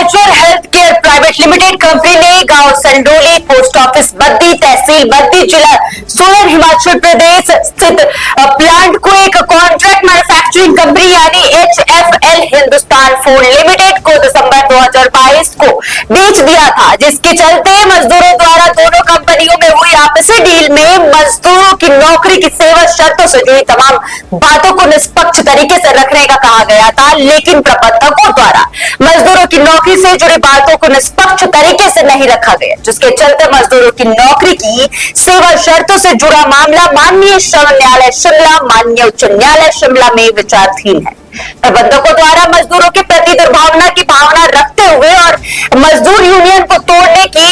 Natural health care private limited company ने गांव Sandoli, post office Baddi, तहसील बद्दी, जिला सोलन, हिमाचल प्रदेश स्थित प्लांट को एक कॉन्ट्रैक्ट मैन्युफैक्चरिंग कंपनी यानी HFL हिंदुस्तान फूड लिमिटेड को दिसंबर 2022 को बेच दिया था, जिसके चलते मजदूरों द्वारा दोनों कंपनियों में हुई आपसी डील में मजदूरों की नौकरी की सेवा शर्तों से जुड़ी तमाम बातों को निष्पक्ष तरीके से रखने का कहा गया था, लेकिन प्रबंधकों द्वारा मजदूरों की नौकरी से जुड़ी बातों को निष्पक्ष तरीके से नहीं रखा गया, जिसके चलते मजदूरों की नौकरी की सेवा शर्तों से जुड़ा मामला माननीय श्रम न्यायालय शिमला, माननीय उच्च न्यायालय शिमला में विचाराधीन है। प्रबंधकों द्वारा मजदूरों के प्रति दुर्भावना की भावना रखते हुए और मजदूर यूनियन को तोड़ने की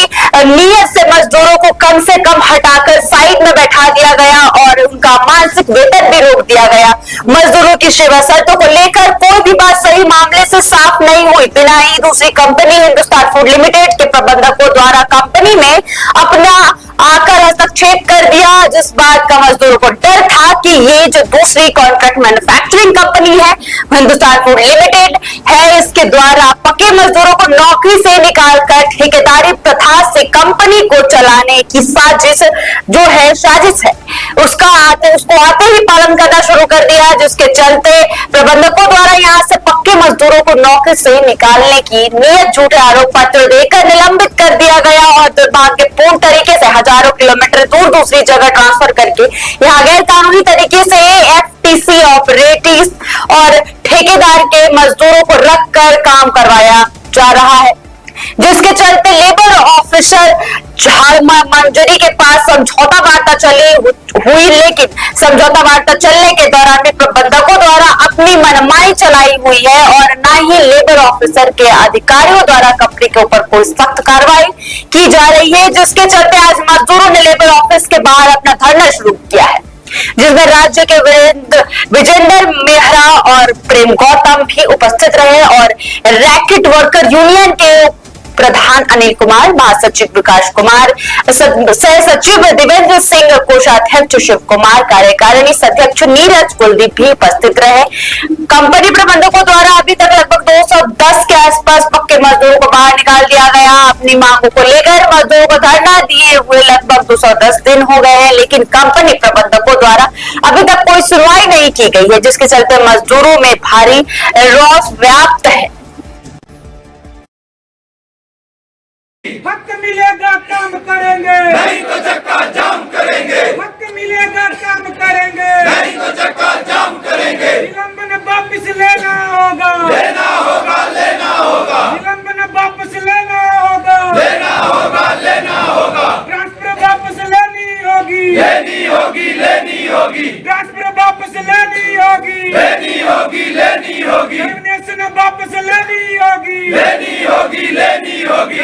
नीयत से मजदूरों को कम से कम हटाकर साइड में बैठा दिया गया और उनका मानसिक वेतन भी रोक दिया गया। मजदूरों की सेवा शर्तों को लेकर कोई भी बात सही मामले से साफ नहीं हुई, बिना ही दूसरी कंपनी हिंदुस्तान फूड लिमिटेड के प्रबंधकों द्वारा कंपनी में अपना आकर हस्तक्षेप कर दिया, जिस बात का मजदूरों को डर था कि ये जो दूसरी कॉन्ट्रैक्ट मैन्युफैक्चरिंग कंपनी है हिंदुस्तान फूड लिमिटेड है, इसके द्वारा पक्के मजदूरों को नौकरी से निकालकर ठेकेदारी प्रथा से कंपनी को चलाने की साजिश है उसको आते ही पालन करना शुरू कर दिया, जिसके चलते प्रबंधकों द्वारा यहां से पक्के मजदूरों को नौकरी से निकालने की नियत झूठे आरोप पत्र देकर निलंबित कर दिया गया और दुर्भाग्यपूर्ण तरीके से हजारों किलोमीटर दूर दूसरी जगह ट्रांसफर करके यहाँ गैर कानूनी तरीके से FTC ऑपरेटिव और ठेकेदार के मजदूरों को रखकर काम करवाया जा रहा है, जिसके चलते लेबर ऑफिसर मंजूरी के पास समझौता वार्ता हुई, लेकिन समझौता वार्ता चलने के दौरान भी प्रबंधकों द्वारा अपनी मनमानी चलाई हुई है और न ही लेबर ऑफिसर के अधिकारियों द्वारा कंपनी के ऊपर कोई सख्त कार्रवाई की जा रही है, जिसके चलते आज मजदूरों ने लेबर ऑफिस के बाहर अपना धरना शुरू किया है, जिसमें राज्य के विजेंद्र मेहरा और प्रेम गौतम भी उपस्थित रहे और रैकेट वर्कर यूनियन के प्रधान अनिल कुमार, महासचिव विकास कुमार, सह सचिव देवेंद्र सिंह, कोषाध्यक्ष शिव कुमार, कार्यकारिणी अध्यक्ष नीरज कुलदीप भी उपस्थित रहे। कंपनी प्रबंधकों द्वारा अभी तक लगभग 210 के आसपास पक्के मजदूरों को बाहर निकाल दिया गया। अपनी मांगों को लेकर मजदूरों को धरना दिए हुए लगभग 210 दिन हो गए हैं, लेकिन कंपनी प्रबंधकों द्वारा अभी तक कोई सुनवाई नहीं की गई है, जिसके चलते मजदूरों में भारी रोष व्याप्त है। हक मिलेगा काम करेंगे, नहीं तो चक्का जाम करेंगे। हक मिलेगा काम करेंगे, नहीं तो चक्का जाम करेंगे। निलंबन वापस लेना होगा, लेना होगा, लेना होगा, निलंबन वापस लेना होगा, लेना होगा, लेना होगा। ट्रांसफर वापस लेनी होगी, लेनी होगी, लेनी होगी, ट्रांसफर वापस लेनी होगी, लेनी होगी, लेनी होगी, टर्मिनेशन वापस लेनी होगी, लेनी होगी, लेनी होगी।